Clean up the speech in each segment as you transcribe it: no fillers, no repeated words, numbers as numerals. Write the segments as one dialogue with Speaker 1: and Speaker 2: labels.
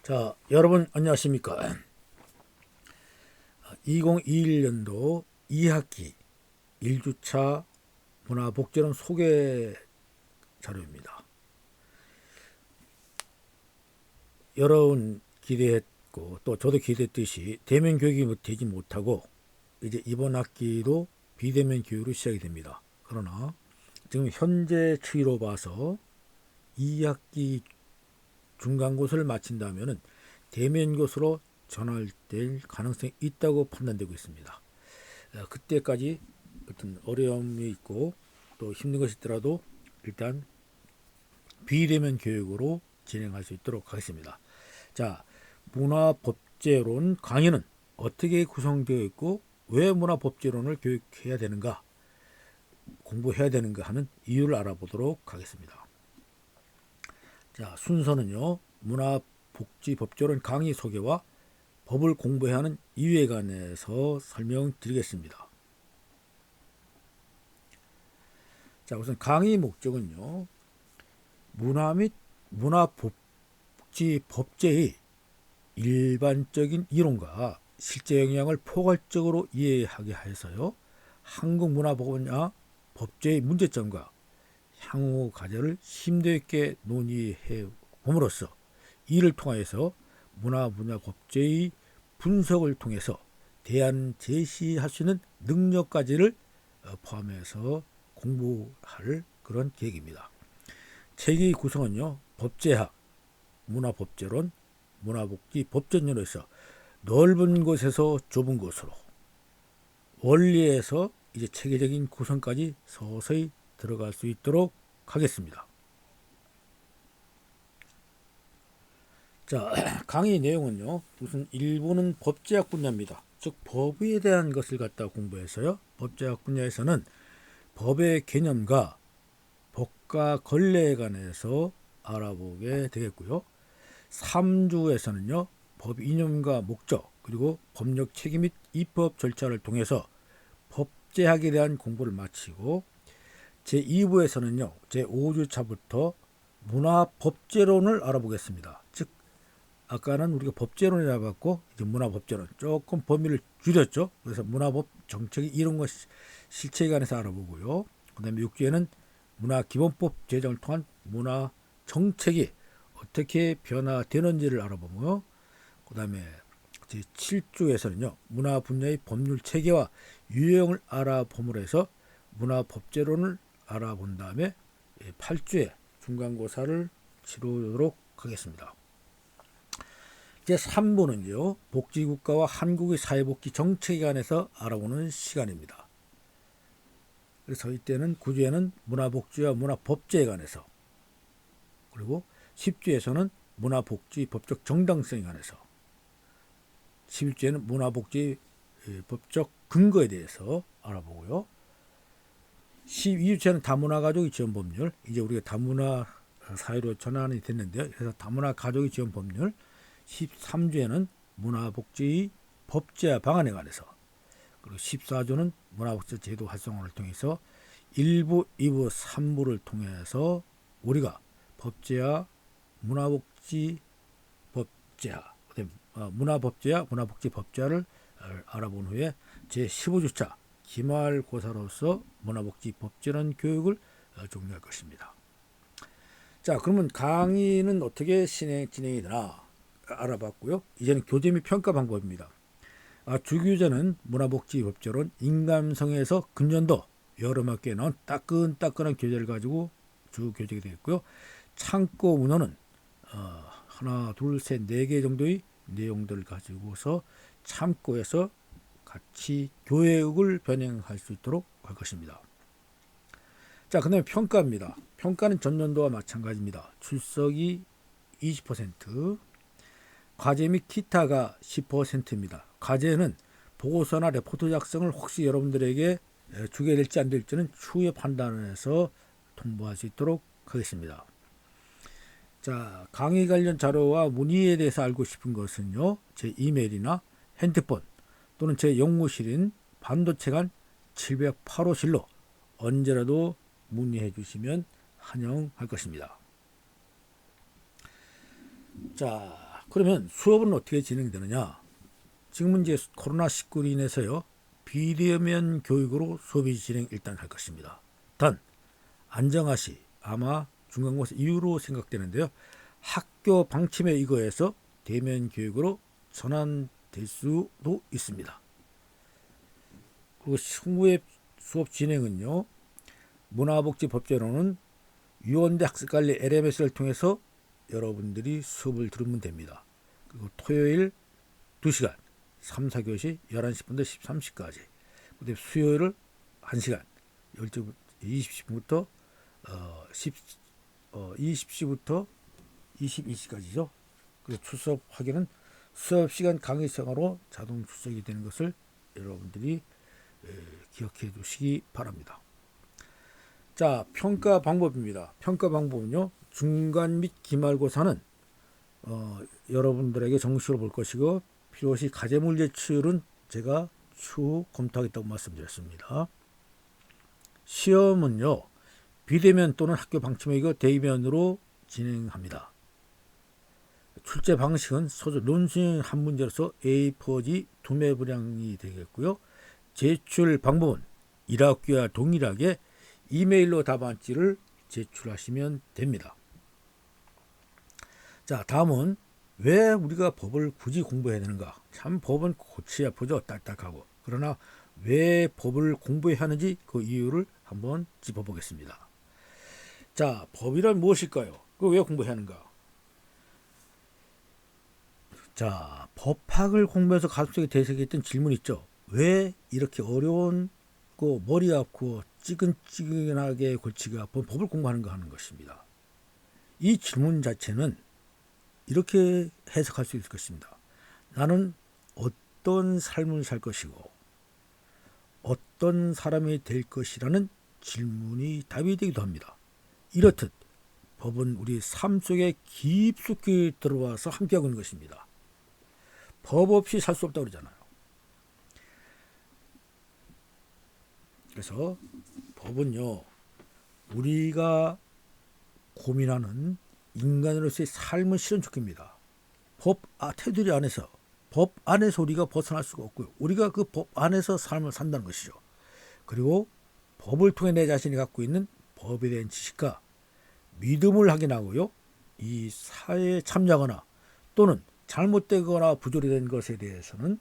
Speaker 1: 자, 여러분 안녕하십니까? 2021년도 2학기 1주차 문화복지론 소개 자료입니다. 여러분 기대했고 또 저도 기대했듯이 대면 교육이 되지 못하고 이제 이번 학기도 비대면 교육으로 시작이 됩니다. 그러나 지금 현재 추이로 봐서 2학기 중간고사를 마친다면 대면 교수로 전환될 가능성이 있다고 판단되고 있습니다. 그때까지 어떤 어려움이 있고 또 힘든 것이 있더라도 일단 비대면 교육으로 진행할 수 있도록 하겠습니다. 자, 문화법제론 강의는 어떻게 구성되어 있고 왜 문화법제론을 교육해야 되는가, 공부해야 되는가 하는 이유를 알아보도록 하겠습니다. 자, 순서는요. 문화복지법제론 강의 소개와 법을 공부해야 하는 이유에 관해서 설명드리겠습니다. 자, 우선 강의 목적은요. 문화 및 문화복지 법제의 일반적인 이론과 실제 영향을 포괄적으로 이해하게 해서요. 한국 문화 분야 법제의 문제점과 향후 과제를 심도 있게 논의해 봄으로써 이를 통해서 문화 분야 법제의 분석을 통해서 대안 제시할 수 있는 능력까지를 포함해서 공부할 그런 계획입니다. 책의 구성은요. 법제학, 문화법제론, 문화복지 법전론에서 넓은 곳에서 좁은 곳으로 원리에서 이제 체계적인 구성까지 서서히 들어갈 수 있도록 하겠습니다. 자, 강의 내용은요. 우선 1부는 법제학 분야입니다. 즉 법에 대한 것을 갖다 공부해서요. 법제학 분야에서는 법의 개념과 법과 권례에 관해서 알아보게 되겠고요. 3주에서는요. 법 이념과 목적 그리고 법력 책임 및 입법 절차를 통해서 법제학에 대한 공부를 마치고 제2부에서는요. 제5주차부터 문화법제론을 알아보겠습니다. 즉 아까는 우리가 법제론을 잡았고 이제 문화법제론 조금 범위를 줄였죠. 그래서 문화법 정책의 이론과 실체에 관해서 알아보고요. 그 다음에 6주에는 문화기본법 제정을 통한 문화 정책이 어떻게 변화되는지를 알아보고요. 그 다음에 제7주에서는요. 문화 분야의 법률 체계와 유형을 알아봄으로 해서 문화법제론을 알아본 다음에 8주에 중간고사를 치르도록 하겠습니다. 제3부는요. 복지국가와 한국의 사회복지 정책에 관해서 알아보는 시간입니다. 그래서 이때는 9주에는 문화복지와 문화법제에 관해서 그리고 10주에서는 문화복지 법적 정당성에 관해서 11주에는 문화복지 법적 근거에 대해서 알아보고요. 12주에는 다문화가족의 지원법률 이제 우리가 다문화 사회로 전환이 됐는데요. 그래서 다문화가족의 지원법률 13주에는 문화복지 법제화 방안에 관해서 그리고 14주는 문화복지 제도 활성화를 통해서 1부, 2부, 3부를 통해서 우리가 법제화, 문화복지 법제화, 문화법제화, 문화복지 법제화를 알아본 후에 제15주차 기말고사로서 문화복지 법제론 교육을 종료할 것입니다. 자, 그러면 강의는 어떻게 진행이 되나 알아봤고요. 이제는 교재 및 평가 방법입니다. 주교재는 문화복지 법제론 인감성에서 금년도 여름학기에 나온 따끈따끈한 교재를 가지고 주 교재가 되겠고요. 창고 문헌은 하나, 둘, 셋, 네 개 정도의 내용들을 가지고서 참고해서 같이 교육을 병행할 수 있도록 할 것입니다. 자, 그 다음에 평가입니다. 평가는 전년도와 마찬가지입니다. 출석이 20%, 과제 및 기타가 10%입니다. 과제는 보고서나 레포트 작성을 혹시 여러분들에게 주게 될지 안 될지는 추후에 판단해서 통보할 수 있도록 하겠습니다. 자, 강의 관련 자료와 문의에 대해서 알고 싶은 것은요. 제 이메일이나 핸드폰 또는 제 연구실인 반도체관 708호실로 언제라도 문의해 주시면 환영할 것입니다. 자, 그러면 수업은 어떻게 진행되느냐? 지금은 이제 코로나19로 인해서요, 비대면 교육으로 수업이 진행 일단 할 것입니다. 단 안정화시 아마 중간고사 이후로 생각되는데요. 학교 방침에 의거해서 대면 교육으로 전환될 수도 있습니다. 그리고 향후의 수업 진행은요, 문화복지법제로는 유원대 학습관리 LMS를 통해서 여러분들이 수업을 들으면 됩니다. 그리고 토요일 2시간 3, 4교시 11시부터 13시까지, 그다음에 수요일을 1시간 20시부터 20시부터 22시까지죠. 그래서 출석 확인은 수업시간 강의성으로 자동 출석이 되는 것을 여러분들이 기억해 두시기 바랍니다. 자, 평가 방법입니다. 평가 방법은요, 중간 및 기말고사는 여러분들에게 정식으로 볼 것이고, 필요시 가제물 제출은 제가 추후 검토하겠다고 말씀드렸습니다. 시험은요, 비대면 또는 학교 방침에 의거 대면으로 진행합니다. 출제 방식은 소조 논술 한 문제로서 A4지 2매 분량이 되겠고요. 제출 방법은 1학기와 동일하게 이메일로 답안지를 제출하시면 됩니다. 자, 다음은 왜 우리가 법을 굳이 공부해야 되는가? 참 법은 고치 아프죠, 딱딱하고. 그러나 왜 법을 공부해야 하는지 그 이유를 한번 짚어보겠습니다. 자, 법이란 무엇일까요? 그 왜 공부해야 하는가? 자, 법학을 공부해서 가슴속에 대색했던 질문 있죠. 왜 이렇게 어려운 거 머리 아프고 찌근찌근하게 골치가 아픈 법을 공부하는가 하는 것입니다. 이 질문 자체는 이렇게 해석할 수 있을 것입니다. 나는 어떤 삶을 살 것이고 어떤 사람이 될 것이라는 질문이 답이 되기도 합니다. 이렇듯 법은 우리 삶 속에 깊숙이 들어와서 함께하고 있는 것입니다. 법 없이 살 수 없다고 그러잖아요. 그래서 법은요, 우리가 고민하는 인간으로서의 삶의 실현축입니다. 테두리 안에서, 법 안에서 우리가 벗어날 수가 없고요. 우리가 그 법 안에서 삶을 산다는 것이죠. 그리고 법을 통해 내 자신이 갖고 있는 법에 대한 지식과 믿음을 확인하고요, 이 사회에 참여하거나 또는 잘못되거나 부조리 된 것에 대해서는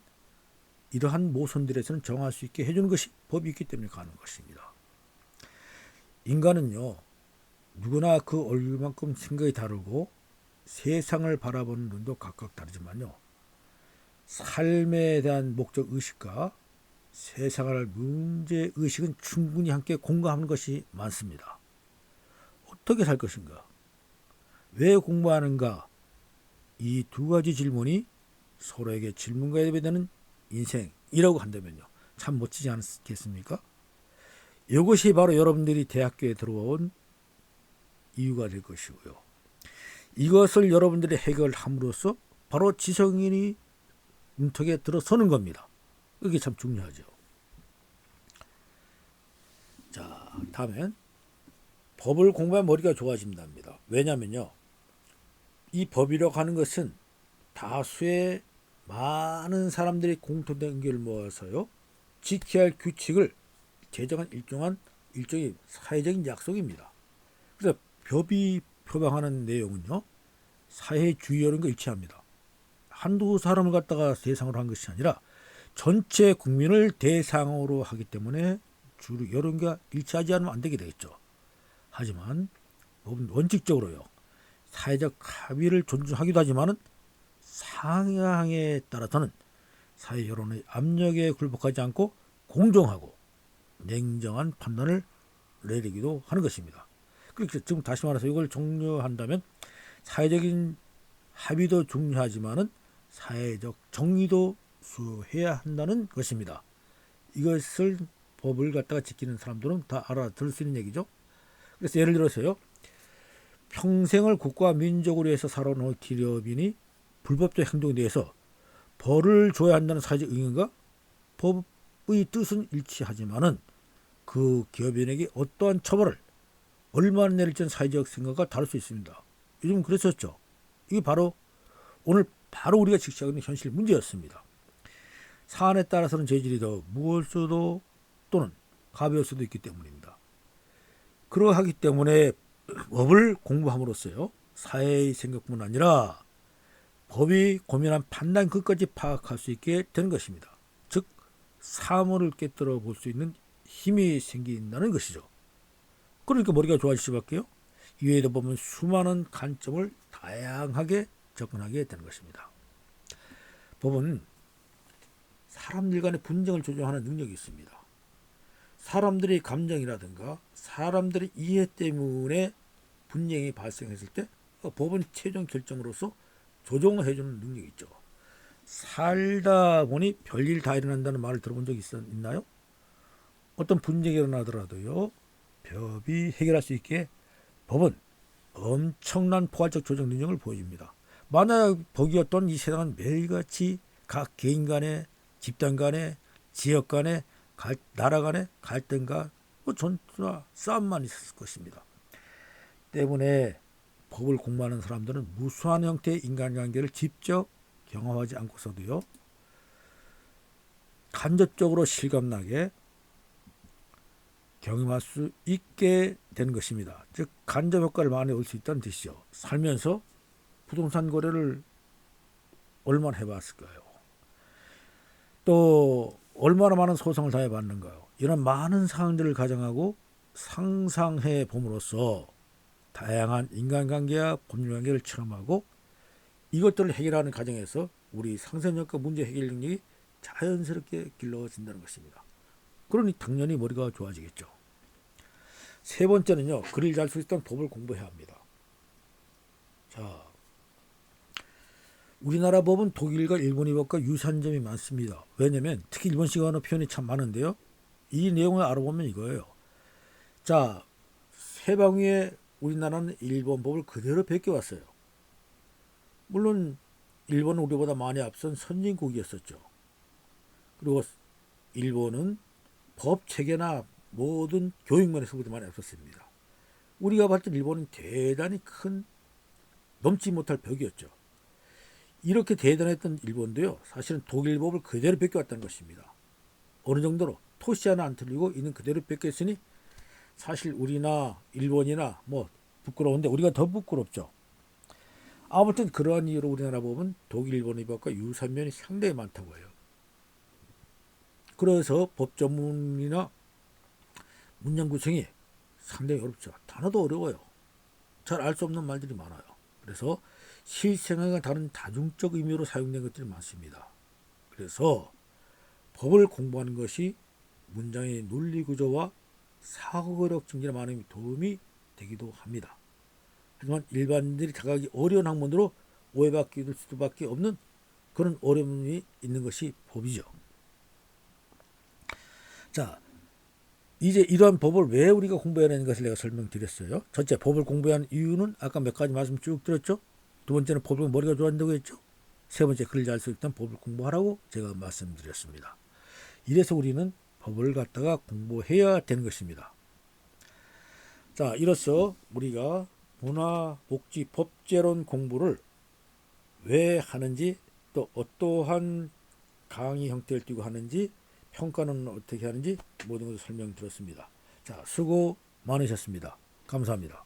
Speaker 1: 이러한 모순들에서는 정할 수 있게 해주는 것이 법이 있기 때문에 가는 것입니다. 인간은요, 누구나 그 얼굴만큼 생각이 다르고 세상을 바라보는 눈도 각각 다르지만요, 삶에 대한 목적 의식과 세상을 할 문제 의식은 충분히 함께 공감하는 것이 많습니다. 어떻게 살 것인가? 왜 공부하는가? 이 두 가지 질문이 서로에게 질문과 대답되는 인생이라고 한다면요, 참 멋지지 않겠습니까? 이것이 바로 여러분들이 대학교에 들어온 이유가 될 것이고요. 이것을 여러분들이 해결함으로써 바로 지성인이 문턱에 들어서는 겁니다. 이게 참 중요하죠. 자, 다음엔 법을 공부하면 머리가 좋아진답니다. 왜냐면요, 이 법이라고 하는 것은 다수의 많은 사람들이 공통된 의견을 모아서요, 지켜야 할 규칙을 제정한 일종의 사회적인 약속입니다. 그래서 법이 표방하는 내용은요, 사회주의론과 일치합니다. 한두 사람을 갖다가 대상으로 한 것이 아니라 전체 국민을 대상으로 하기 때문에 주로 여론과 일치하지 않으면 안 되게 되겠죠. 하지만 법은 원칙적으로요, 사회적 합의를 존중하기도 하지만은 상향에 따라서는 사회 여론의 압력에 굴복하지 않고 공정하고 냉정한 판단을 내리기도 하는 것입니다. 그렇게 지금 다시 말해서 이걸 종료한다면 사회적인 합의도 중요하지만은 사회적 정의도 수호해야 한다는 것입니다. 이것을 법을 갖다가 지키는 사람들은 다 알아들을 수 있는 얘기죠. 그래서 예를 들어서요, 평생을 국가와 민족을 위해서 살아온 기업인이 불법적 행동에 대해서 벌을 줘야 한다는 사회적 의견과 법의 뜻은 일치하지만은 그 기업인에게 어떠한 처벌을 얼마나 내릴지는 사회적 생각과 다를 수 있습니다. 요즘 그랬었죠. 이게 바로 오늘 바로 우리가 직시하고 있는 현실 문제였습니다. 사안에 따라서는 죄질이 더 무거울 수도 또는 가벼울 수도 있기 때문입니다. 그러하기 때문에 법을 공부함으로써요, 사회의 생각뿐 아니라 법이 고민한 판단 끝까지 파악할 수 있게 되는 것입니다. 즉 사물을 깨뜨려 볼 수 있는 힘이 생긴다는 것이죠. 그러니까 머리가 좋아질 수밖에요. 이외에도 보면 수많은 관점을 다양하게 접근하게 되는 것입니다. 법은 사람들 간의 분쟁을 조정하는 능력이 있습니다. 사람들의 감정이라든가 사람들의 이해 때문에 분쟁이 발생했을 때 법은 최종 결정으로서 조정을 해주는 능력이 있죠. 살다 보니 별일 다 일어난다는 말을 들어본 적이 있나요? 어떤 분쟁이 일어나더라도요, 법이 해결할 수 있게 법은 엄청난 포괄적 조정 능력을 보여줍니다. 만약 법이었던 이 세상은 매일같이 각 개인 간의, 집단 간의, 지역 간의, 나라 간의 갈등과 전투나 싸움만 있었을 것입니다. 때문에 법을 공부하는 사람들은 무수한 형태의 인간관계를 직접 경험하지 않고서도요, 간접적으로 실감나게 경험할 수 있게 되는 것입니다. 즉 간접 효과를 많이 올 수 있다는 뜻이죠. 살면서 부동산 거래를 얼마나 해봤을까요? 또 얼마나 많은 소송을 당해봤는가요? 이런 많은 상황들을 가정하고 상상해 봄으로써 다양한 인간관계와 법률관계를 체험하고 이것들을 해결하는 과정에서 우리 상상력과 문제 해결 능력이 자연스럽게 길러진다는 것입니다. 그러니 당연히 머리가 좋아지겠죠. 세 번째는요, 글을 잘 쓸 수 있도록 법을 공부해야 합니다. 자, 우리나라 법은 독일과 일본의 법과 유사한 점이 많습니다. 왜냐하면 특히 일본식 언어 표현이 참 많은데요, 이 내용을 알아보면 이거예요. 자, 세방 위에 우리나라는 일본 법을 그대로 베껴왔어요. 물론 일본은 우리보다 많이 앞선 선진국이었었죠. 그리고 일본은 법 체계나 모든 교육면에서 우리보다 많이 앞섰습니다. 우리가 봤던 일본은 대단히 큰 넘지 못할 벽이었죠. 이렇게 대단했던 일본도요, 사실은 독일법을 그대로 베껴왔다는 것입니다. 어느 정도로 토시 하나 안 틀리고 있는 그대로 베꼈으니 사실 우리나 일본이나 뭐 부끄러운데 우리가 더 부끄럽죠. 아무튼 그러한 이유로 우리나라 법은 독일, 일본의 법과 유사한 면이 상당히 많다고 해요. 그래서 법 전문이나 문장 구성이 상당히 어렵죠. 단어도 어려워요. 잘 알 수 없는 말들이 많아요. 그래서 실생활과 다른 다중적 의미로 사용된 것들이 많습니다. 그래서 법을 공부하는 것이 문장의 논리 구조와 사고력 증진에 많은 도움이 되기도 합니다. 하지만 일반인들이 다가가기 어려운 학문으로 오해받게 될 수밖에 없는 그런 어려움이 있는 것이 법이죠. 자, 이제 이러한 법을 왜 우리가 공부해야 하는 것을 내가 설명드렸어요. 첫째, 법을 공부해야 하는 이유는 아까 몇 가지 말씀 쭉 드렸죠. 두 번째는 법을 머리가 좋아진다고 했죠. 세 번째, 글을 잘 수 있다면 법을 공부하라고 제가 말씀드렸습니다. 이래서 우리는 법을 갖다가 공부해야 되는 것입니다. 자, 이로써 우리가 문화, 복지, 법제론 공부를 왜 하는지, 또 어떠한 강의 형태를 띠고 하는지, 평가는 어떻게 하는지 모든 것을 설명드렸습니다. 자, 수고 많으셨습니다. 감사합니다.